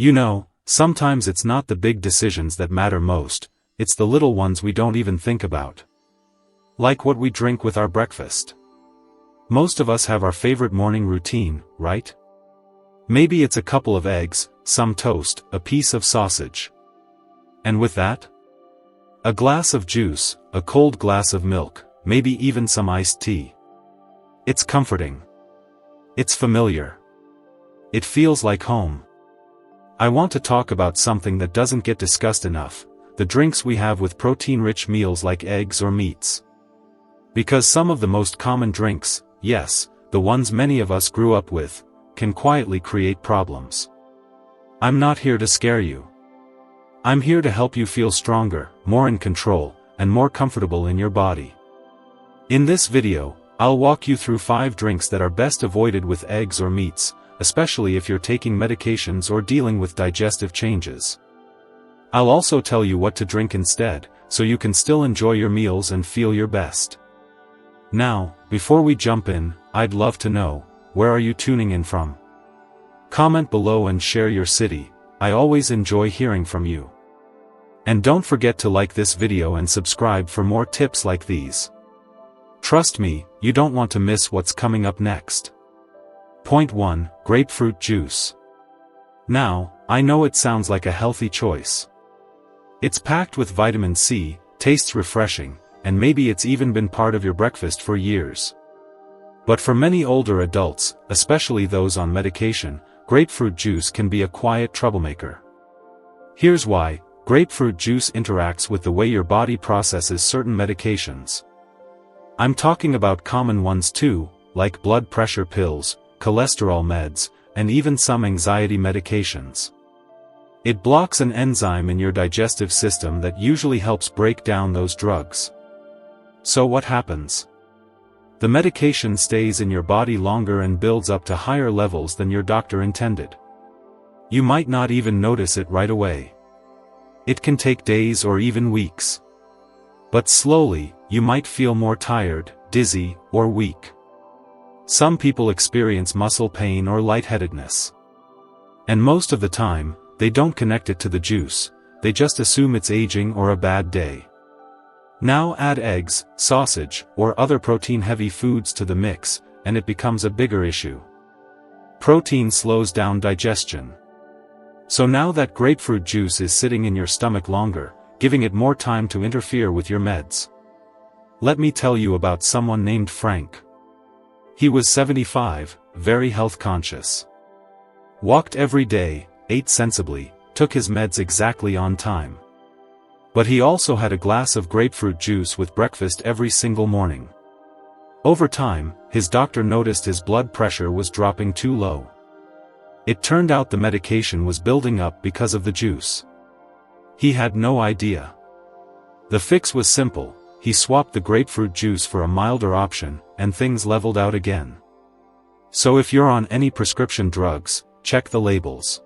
You know, sometimes it's not the big decisions that matter most, it's the little ones we don't even think about. Like what we drink with our breakfast. Most of us have our favorite morning routine, right? Maybe it's a couple of eggs, some toast, a piece of sausage. And with that? A glass of juice, a cold glass of milk, maybe even some iced tea. It's comforting. It's familiar. It feels like home. I want to talk about something that doesn't get discussed enough, the drinks we have with protein-rich meals like eggs or meats. Because some of the most common drinks, yes, the ones many of us grew up with, can quietly create problems. I'm not here to scare you. I'm here to help you feel stronger, more in control, and more comfortable in your body. In this video, I'll walk you through 5 drinks that are best avoided with eggs or meats, especially if you're taking medications or dealing with digestive changes. I'll also tell you what to drink instead, so you can still enjoy your meals and feel your best. Now, before we jump in, I'd love to know, where are you tuning in from? Comment below and share your city, I always enjoy hearing from you. And don't forget to like this video and subscribe for more tips like these. Trust me, you don't want to miss what's coming up next. Point 1, grapefruit juice. Now, I know it sounds like a healthy choice. It's packed with vitamin C, tastes refreshing, and maybe it's even been part of your breakfast for years. But for many older adults, especially those on medication, grapefruit juice can be a quiet troublemaker. Here's why: grapefruit juice interacts with the way your body processes certain medications. I'm talking about common ones too, like blood pressure pills, cholesterol meds, and even some anxiety medications. It blocks an enzyme in your digestive system that usually helps break down those drugs. So what happens? The medication stays in your body longer and builds up to higher levels than your doctor intended. You might not even notice it right away. It can take days or even weeks. But slowly, you might feel more tired, dizzy, or weak. Some people experience muscle pain or lightheadedness. And most of the time, they don't connect it to the juice, they just assume it's aging or a bad day. Now add eggs, sausage, or other protein-heavy foods to the mix, and it becomes a bigger issue. Protein slows down digestion. So now that grapefruit juice is sitting in your stomach longer, giving it more time to interfere with your meds. Let me tell you about someone named Frank. He was 75, very health conscious. Walked every day, ate sensibly, took his meds exactly on time. But he also had a glass of grapefruit juice with breakfast every single morning. Over time, his doctor noticed his blood pressure was dropping too low. It turned out the medication was building up because of the juice. He had no idea. The fix was simple: he swapped the grapefruit juice for a milder option, and things leveled out again. So if you're on any prescription drugs, check the labels.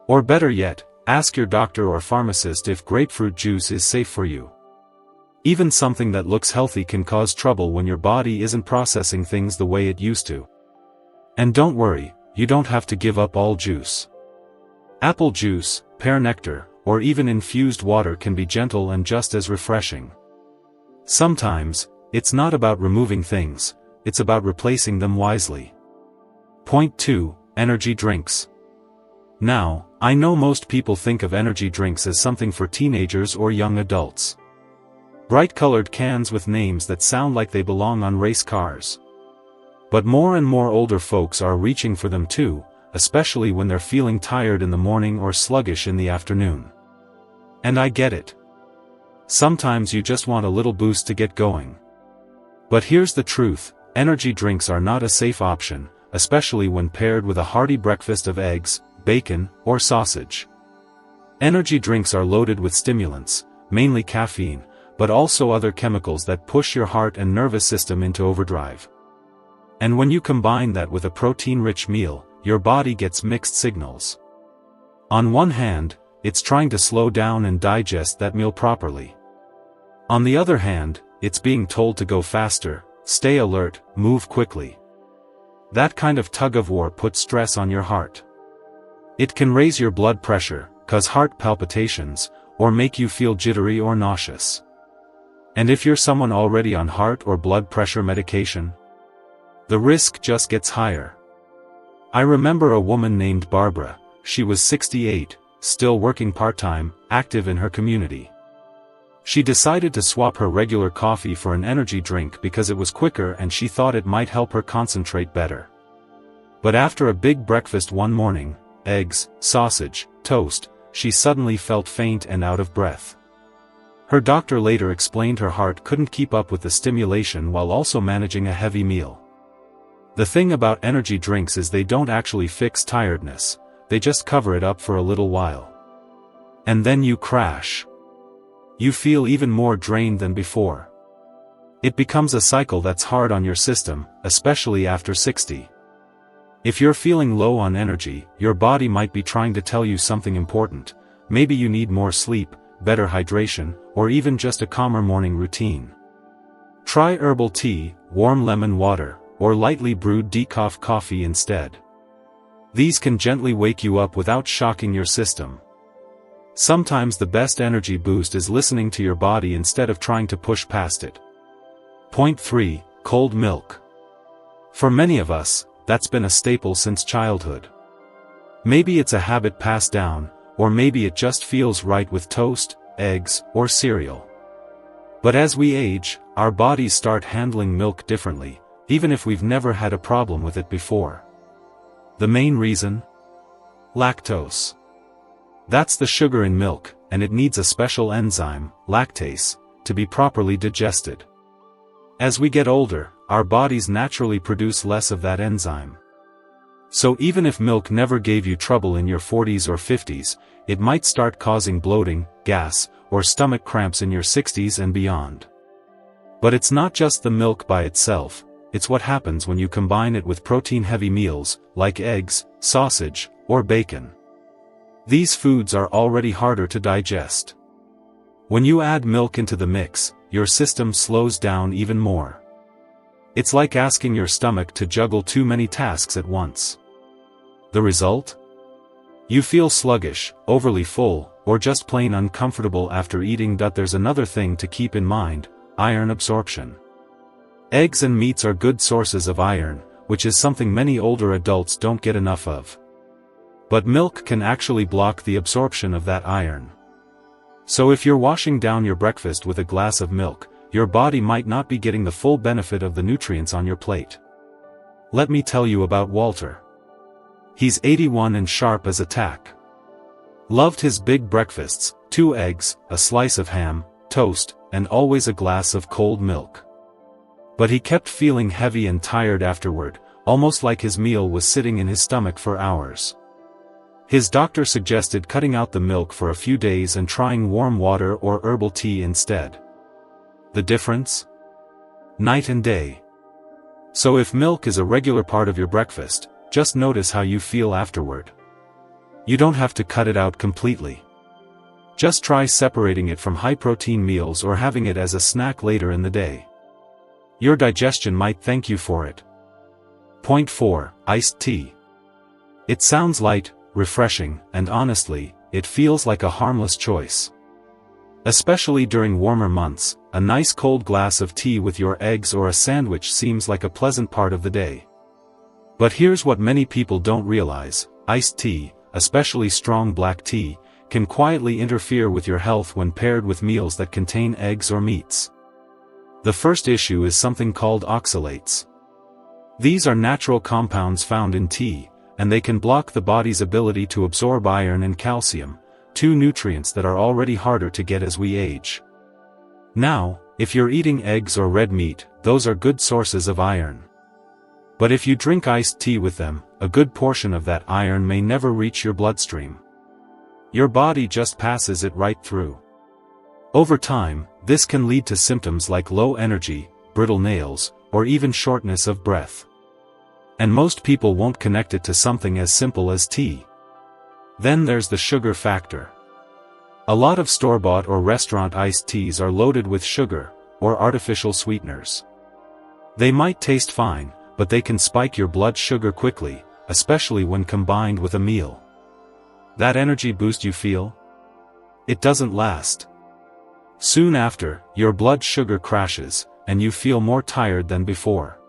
Or better yet, ask your doctor or pharmacist if grapefruit juice is safe for you. Even something that looks healthy can cause trouble when your body isn't processing things the way it used to. And don't worry, you don't have to give up all juice. Apple juice, pear nectar, or even infused water can be gentle and just as refreshing. Sometimes, it's not about removing things, it's about replacing them wisely. Point 2, energy drinks. Now, I know most people think of energy drinks as something for teenagers or young adults. Bright-colored cans with names that sound like they belong on race cars. But more and more older folks are reaching for them too, especially when they're feeling tired in the morning or sluggish in the afternoon. And I get it. Sometimes you just want a little boost to get going. But here's the truth: energy drinks are not a safe option, especially when paired with a hearty breakfast of eggs, bacon, or sausage. Energy drinks are loaded with stimulants, mainly caffeine, but also other chemicals that push your heart and nervous system into overdrive. And when you combine that with a protein-rich meal, your body gets mixed signals. On one hand, it's trying to slow down and digest that meal properly. On the other hand, it's being told to go faster, stay alert, move quickly. That kind of tug-of-war puts stress on your heart. It can raise your blood pressure, cause heart palpitations, or make you feel jittery or nauseous. And if you're someone already on heart or blood pressure medication, the risk just gets higher. I remember a woman named Barbara. She was 68, still working part-time, active in her community. She decided to swap her regular coffee for an energy drink because it was quicker and she thought it might help her concentrate better. But after a big breakfast one morning, eggs, sausage, toast, she suddenly felt faint and out of breath. Her doctor later explained her heart couldn't keep up with the stimulation while also managing a heavy meal. The thing about energy drinks is they don't actually fix tiredness, they just cover it up for a little while. And then you crash. You feel even more drained than before. It becomes a cycle that's hard on your system, especially after 60. If you're feeling low on energy, your body might be trying to tell you something important. Maybe you need more sleep, better hydration, or even just a calmer morning routine. Try herbal tea, warm lemon water, or lightly brewed decaf coffee instead. These can gently wake you up without shocking your system. Sometimes the best energy boost is listening to your body instead of trying to push past it. Point 3. Cold milk. For many of us, that's been a staple since childhood. Maybe it's a habit passed down, or maybe it just feels right with toast, eggs, or cereal. But as we age, our bodies start handling milk differently, even if we've never had a problem with it before. The main reason? Lactose. That's the sugar in milk, and it needs a special enzyme, lactase, to be properly digested. As we get older, our bodies naturally produce less of that enzyme. So even if milk never gave you trouble in your 40s or 50s, it might start causing bloating, gas, or stomach cramps in your 60s and beyond. But it's not just the milk by itself, it's what happens when you combine it with protein-heavy meals, like eggs, sausage, or bacon. These foods are already harder to digest. When you add milk into the mix, your system slows down even more. It's like asking your stomach to juggle too many tasks at once. The result? You feel sluggish, overly full, or just plain uncomfortable after eating. There's another thing to keep in mind: iron absorption. Eggs and meats are good sources of iron, which is something many older adults don't get enough of. But milk can actually block the absorption of that iron. So if you're washing down your breakfast with a glass of milk, your body might not be getting the full benefit of the nutrients on your plate. Let me tell you about Walter. He's 81 and sharp as a tack. Loved his big breakfasts: 2 eggs, a slice of ham, toast, and always a glass of cold milk. But he kept feeling heavy and tired afterward, almost like his meal was sitting in his stomach for hours. His doctor suggested cutting out the milk for a few days and trying warm water or herbal tea instead. The difference? Night and day. So if milk is a regular part of your breakfast, just notice how you feel afterward. You don't have to cut it out completely. Just try separating it from high-protein meals or having it as a snack later in the day. Your digestion might thank you for it. Point 4. Iced tea. It sounds light, refreshing, and honestly, it feels like a harmless choice. Especially during warmer months, a nice cold glass of tea with your eggs or a sandwich seems like a pleasant part of the day. But here's what many people don't realize: iced tea, especially strong black tea, can quietly interfere with your health when paired with meals that contain eggs or meats. The first issue is something called oxalates. These are natural compounds found in tea, and they can block the body's ability to absorb iron and calcium, 2 nutrients that are already harder to get as we age. Now, if you're eating eggs or red meat, those are good sources of iron. But if you drink iced tea with them, a good portion of that iron may never reach your bloodstream. Your body just passes it right through. Over time, this can lead to symptoms like low energy, brittle nails, or even shortness of breath. And most people won't connect it to something as simple as tea. Then there's the sugar factor. A lot of store-bought or restaurant iced teas are loaded with sugar, or artificial sweeteners. They might taste fine, but they can spike your blood sugar quickly, especially when combined with a meal. That energy boost you feel? It doesn't last. Soon after, your blood sugar crashes, and you feel more tired than before.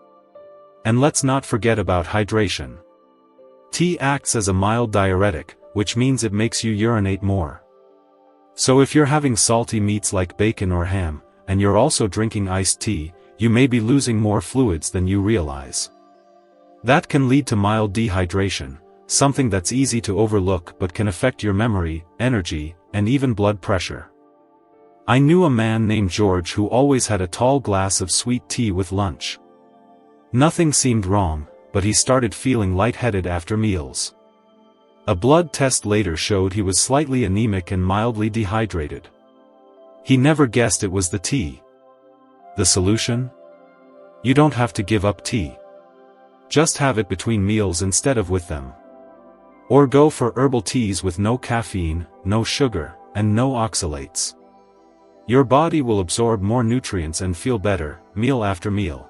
And let's not forget about hydration. Tea acts as a mild diuretic, which means it makes you urinate more. So if you're having salty meats like bacon or ham, and you're also drinking iced tea, you may be losing more fluids than you realize. That can lead to mild dehydration, something that's easy to overlook but can affect your memory, energy, and even blood pressure. I knew a man named George who always had a tall glass of sweet tea with lunch. Nothing seemed wrong, but he started feeling lightheaded after meals. A blood test later showed he was slightly anemic and mildly dehydrated. He never guessed it was the tea. The solution? You don't have to give up tea. Just have it between meals instead of with them. Or go for herbal teas with no caffeine, no sugar, and no oxalates. Your body will absorb more nutrients and feel better, meal after meal.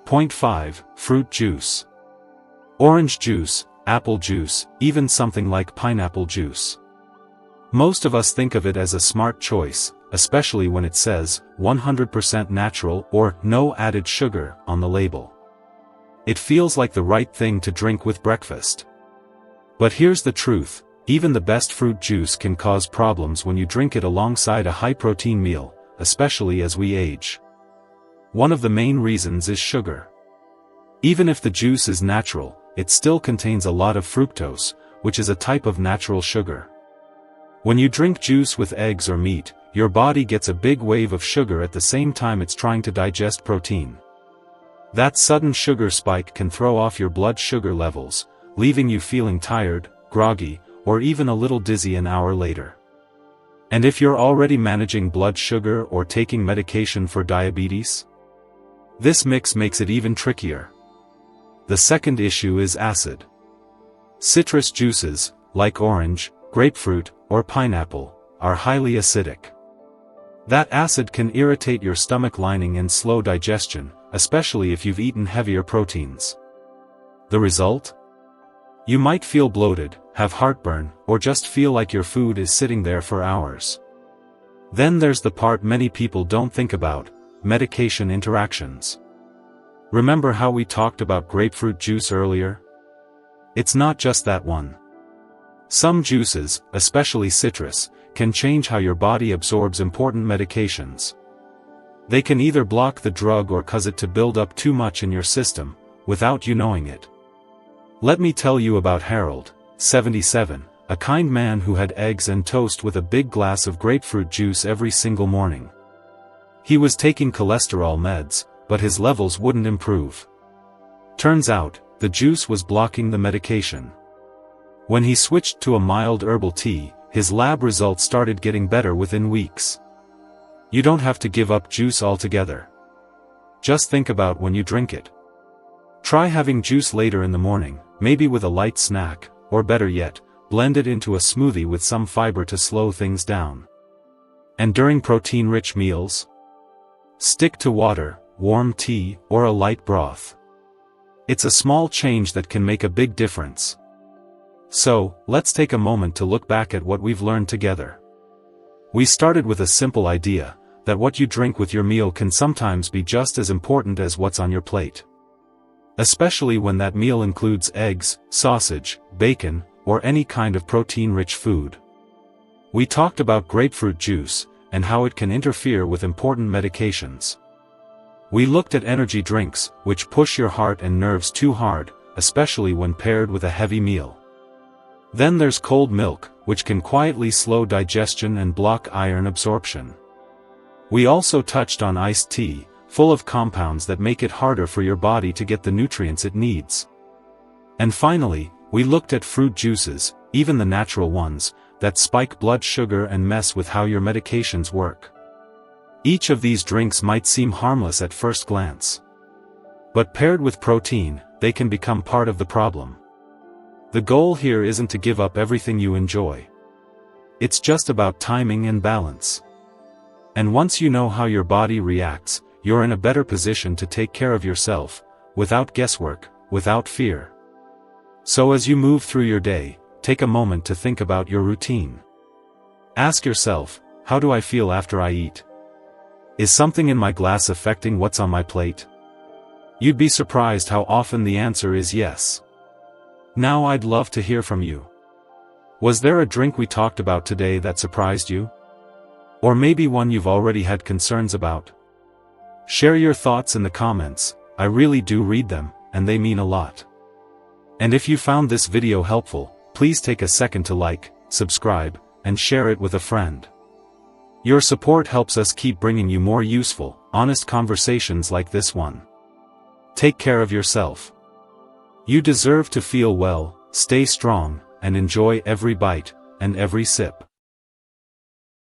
Point 5. Fruit juice. Orange juice, apple juice, even something like pineapple juice. Most of us think of it as a smart choice, especially when it says 100% natural or no added sugar on the label. It feels like the right thing to drink with breakfast. But here's the truth, even the best fruit juice can cause problems when you drink it alongside a high-protein meal, especially as we age. One of the main reasons is sugar. Even if the juice is natural, it still contains a lot of fructose, which is a type of natural sugar. When you drink juice with eggs or meat, your body gets a big wave of sugar at the same time it's trying to digest protein. That sudden sugar spike can throw off your blood sugar levels, leaving you feeling tired, groggy, or even a little dizzy an hour later. And if you're already managing blood sugar or taking medication for diabetes, this mix makes it even trickier. The second issue is acid. Citrus juices, like orange, grapefruit, or pineapple, are highly acidic. That acid can irritate your stomach lining and slow digestion, especially if you've eaten heavier proteins. The result? You might feel bloated, have heartburn, or just feel like your food is sitting there for hours. Then there's the part many people don't think about: medication interactions. Remember how we talked about grapefruit juice earlier? It's not just that one. Some juices, especially citrus, can change how your body absorbs important medications. They can either block the drug or cause it to build up too much in your system, without you knowing it. Let me tell you about Harold, 77, a kind man who had eggs and toast with a big glass of grapefruit juice every single morning. He was taking cholesterol meds, but his levels wouldn't improve. Turns out, the juice was blocking the medication. When he switched to a mild herbal tea, his lab results started getting better within weeks. You don't have to give up juice altogether. Just think about when you drink it. Try having juice later in the morning, maybe with a light snack, or better yet, blend it into a smoothie with some fiber to slow things down. And during protein-rich meals? Stick to water, warm tea, or a light broth. It's a small change that can make a big difference. So, let's take a moment to look back at what we've learned together. We started with a simple idea, that what you drink with your meal can sometimes be just as important as what's on your plate. Especially when that meal includes eggs, sausage, bacon, or any kind of protein-rich food. We talked about grapefruit juice, and how it can interfere with important medications. We looked at energy drinks, which push your heart and nerves too hard, especially when paired with a heavy meal. Then there's cold milk, which can quietly slow digestion and block iron absorption. We also touched on iced tea, full of compounds that make it harder for your body to get the nutrients it needs. And finally, we looked at fruit juices, even the natural ones, that spike blood sugar and mess with how your medications work. Each of these drinks might seem harmless at first glance. But paired with protein, they can become part of the problem. The goal here isn't to give up everything you enjoy. It's just about timing and balance. And once you know how your body reacts, you're in a better position to take care of yourself, without guesswork, without fear. So as you move through your day, take a moment to think about your routine. Ask yourself, how do I feel after I eat? Is something in my glass affecting what's on my plate? You'd be surprised how often the answer is yes. Now I'd love to hear from you. Was there a drink we talked about today that surprised you? Or maybe one you've already had concerns about? Share your thoughts in the comments. I really do read them, and they mean a lot. And if you found this video helpful, please take a second to like, subscribe, and share it with a friend. Your support helps us keep bringing you more useful, honest conversations like this one. Take care of yourself. You deserve to feel well, stay strong, and enjoy every bite and every sip.